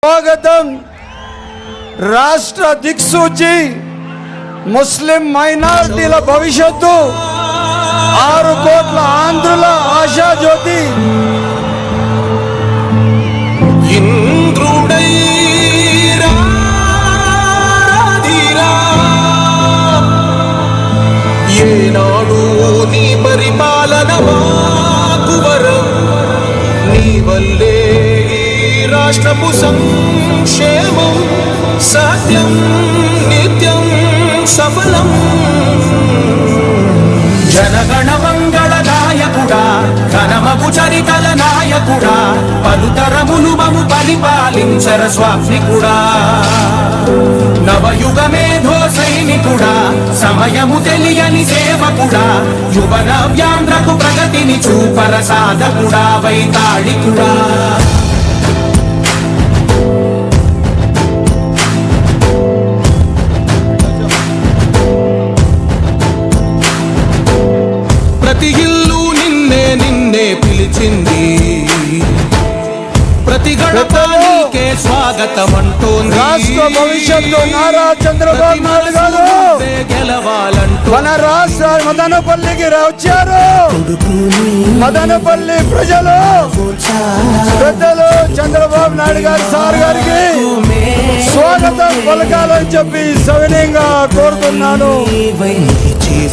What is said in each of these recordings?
స్వాగతం. రాష్ట్ర దిక్సూచి ముస్లిం మైనారిటీల భవిష్యత్తు 6 కోట్ల ఆంధ్రుల ఆశాజ్యోతి ఏనాడు నీ పరిపాలన మాకు వరం, నీ వల్లే రాష్ట్రపు సంక్షేమం సత్యం నిత్యం సఫలం. జనగణ మంగళ నాయకుడా, ఘనమగు చరితల నాయకుడా, పలుతరములు మము పరిపాలించర స్వామికుడా. నవయుగ మేధో సైనికుడా, సమయము తెలియని సేవకుడా, యువ నవ్యాంధ్రకు ప్రగతిని చూపర సాధకుడా, వైతాళికుడా. ప్రతి ఇల్లు నిన్నే నిన్నే పిలిచింది, ప్రతి గడపకే స్వాగతం అంటోంది. రాష్ట్ర భవిష్యత్తు నారా చంద్రబాబు నాయుడు గారు మన రాష్ట్ర మదనపల్లికి వచ్చారు. మదనపల్లి ప్రజలు పెద్దలు చంద్రబాబు నాయుడు గారు సార్ గారికి స్వాగతం పలకాలని చెప్పి సవినయంగా కోరుతున్నాను.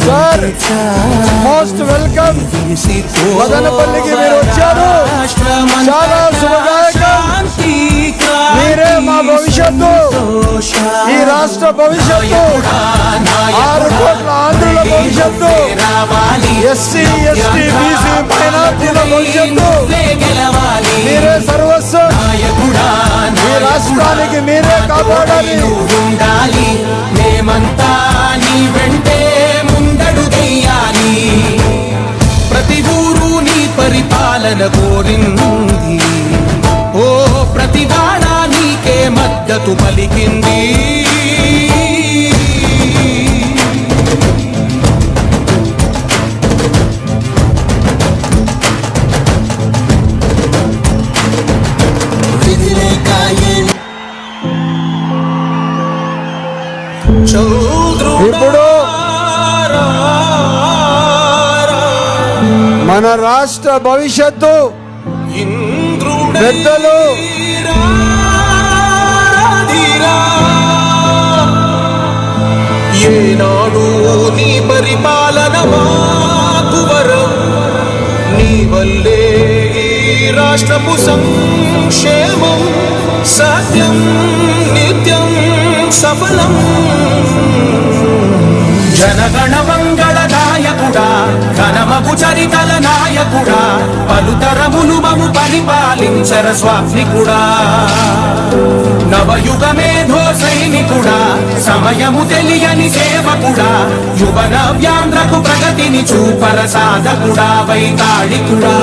Sir most welcome. మదనపల్లికి మీరు వచ్చారు, చాలా శుభదాయకం. మీరే మా భవిష్యత్తు, ఈ రాష్ట్ర భవిష్యత్తు, 6 కోట్ల ఆంధ్రుల భవిష్యత్తు, ఎస్సీ ఎస్టీ బీసీ మైనార్టీల భవిష్యత్తు. మీరే సర్వస్వం. ఈ రాష్ట్రానికి మీరే కాపాడాలి. మేమంతా నీ వెంటే ముందడుగెయ్యాలి. ప్రతి ఊరు నీ పరిపాలన కోరింది, ఓ ప్రతివాడ నీకే మద్దతు పలికింది. ఇప్పుడు మన రాష్ట్ర భవిష్యత్తు పెద్దలు ఏనాడు నీ పరిపాలన మాకు వరం, నీ వల్లే రాష్ట్రపు సంక్షేమం సత్యం నిత్యం సఫలం. జనగణ మంగళ నాయకుడా, ఘనమగు చరితల నాయకుడా, పలుతరములు మము పరిపాలించర స్వామికుడా. నవయుగ మేధో సైనికుడా, సమయము తెలియని సేవకుడా, యువ నవ్యాంధ్రకు ప్రగతిని చూపర సాధకుడా, వైతాళికుడా.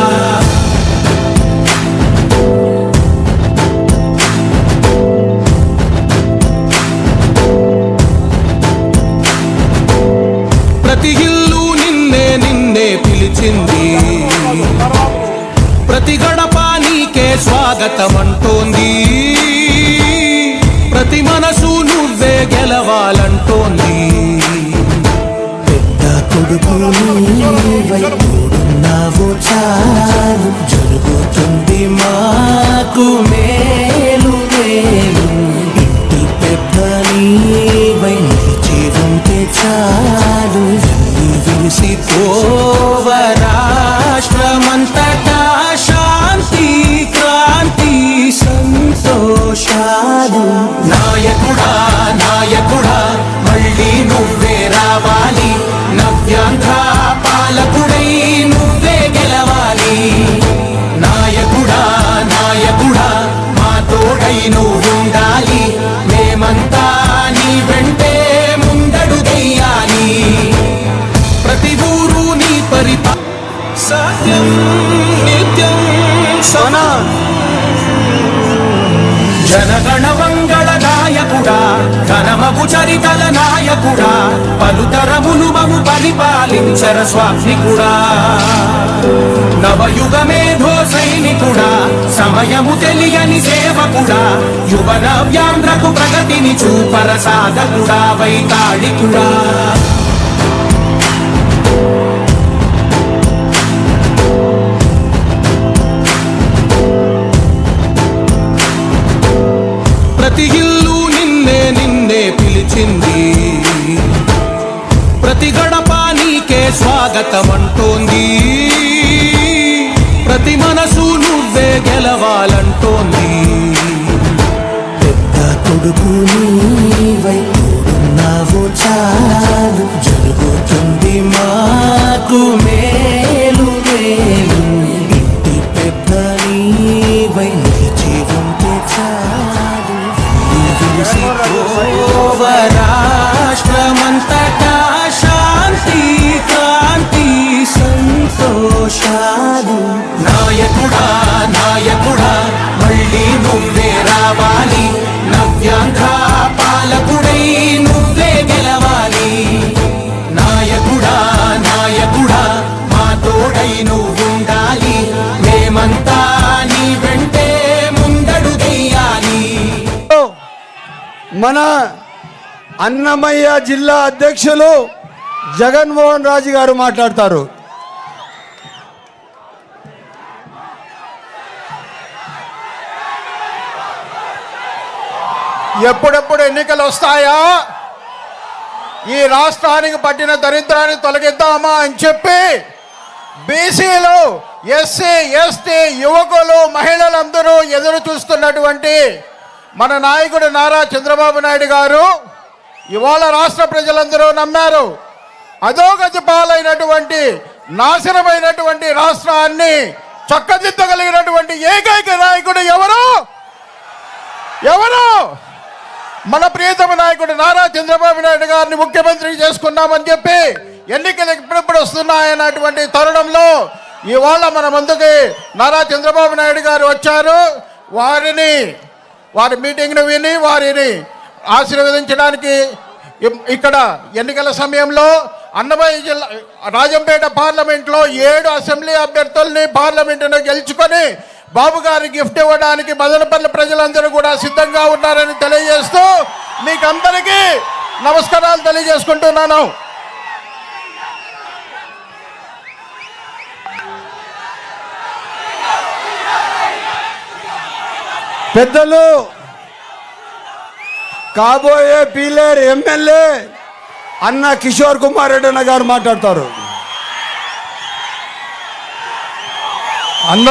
ప్రతి ఇల్లు నిన్నే నిన్నే పిలిచింది, ప్రతి గడప నీకే స్వాగతం అంటోంది. ప్రతి మనసు నువ్వే గెలవాలంటోంది. పెద్ద కొడుకు నీవైనావు చాలు, జరుగుతుంది మాకు మేలు మేలు. ఇంటి పెద్ద నీవై నిలిచి ఉంటే చాలు, విలిసి పోవ రాష్ట్రమంతటా శాంతి క్రాంతి సంతోషాలు. నాయకుడా నాయకుడా, మళ్ళీ నువ్వే రావాలి. నవ్యాంధ్ర పాలకుడై నువ్వే గెలవాలి. నాయకుడా నాయకుడా, మా తోడై నువ్వుండాలి. మేమంతా నీ వెంటే ముందడుగెయ్యాలి. ప్రతి ఊరు నీ సత్యం నిత్యం సఫలం. జనగణ మంగళ నాయకుడా, ఘనమగు చరితల నాయకుడా, పలుతరములు మము పరిపాలించర స్వామికుడా. నవయుగమేధో సైనికుడా, సమయము తెలియని సేవకుడా, యువ నవ్యాంధ్రకు ప్రగతిని చూపర సాధకుడా, వైతాళికుడా. ప్రతి ఇల్లు నిన్నే నిన్నే పిలిచింది, ప్రతి గడప నీకే స్వాగతమంటోంది, ప్రతి మనసు నువ్వే గెలవాలంటోంది. పెద్ద కొడుకు నీవై తోడున్నావు చాలు, జరుగుతుంది మాకు మేలు మేలు. ఇంటి పెద్ద నీవై నిలిచి ఉంటే చాలు, రాష్ట్రమంతటా శాంతి క్రాంతి సంతోషాలు. నాయకుడా నాయకుడా మళ్ళీ నువ్వే రావాలి, నవ్యాంధ్ర పాలకుడై నువ్వే గెలవాలి. నాయకుడా నాయకుడా మా తోడై నువ్వుండాలి, మేమంతా నీ వెంటే ముందడుగెయ్యాలి. మన అన్నమయ్య జిల్లా అధ్యక్షులు జగన్మోహన్ రాజు గారు మాట్లాడతారు. ఎప్పుడెప్పుడు ఎన్నికలు వస్తాయా, ఈ రాష్ట్రానికి పట్టిన దరిద్రాన్ని తొలగిద్దామా అని చెప్పి బీసీలు, ఎస్సీ ఎస్టీ యువకులు మహిళలందరూ ఎదురు చూస్తున్నటువంటి మన నాయకుడు నారా చంద్రబాబు నాయుడు గారు ఇవాళ రాష్ట్ర ప్రజలందరూ నమ్మారు. అధోగతి పాలైనటువంటి నాశనమైనటువంటి రాష్ట్రాన్ని చక్కదిద్దగలిగినటువంటి ఏకైక నాయకుడు ఎవరు? మన ప్రియతమ నాయకుడు నారా చంద్రబాబు నాయుడు గారిని ముఖ్యమంత్రి చేసుకున్నామని చెప్పి ఎన్నికలు ఎప్పుడెప్పుడు వస్తున్నాయన్నటువంటి తరుణంలో ఇవాళ మన ముందుకి నారా చంద్రబాబు నాయుడు గారు వచ్చారు. వారి మీటింగ్ను విని వారిని ఆశీర్వదించడానికి ఇక్కడ ఎన్నికల సమయంలో అన్నమయ్య జిల్లా రాజంపేట పార్లమెంట్లో 7 అసెంబ్లీ అభ్యర్థుల్ని పార్లమెంటును గెలుచుకొని బాబు గారి గిఫ్ట్ ఇవ్వడానికి మదనపల్లి ప్రజలందరూ కూడా సిద్ధంగా ఉన్నారని తెలియజేస్తూ మీకు అందరికీ నమస్కారాలు తెలియజేసుకుంటున్నాను. పెద్దలు కాబోయే పీలేరు ఎమ్మెల్యే అన్న కిషోర్ కుమార్ రెడ్డి అన్న గారు మాట్లాడతారు.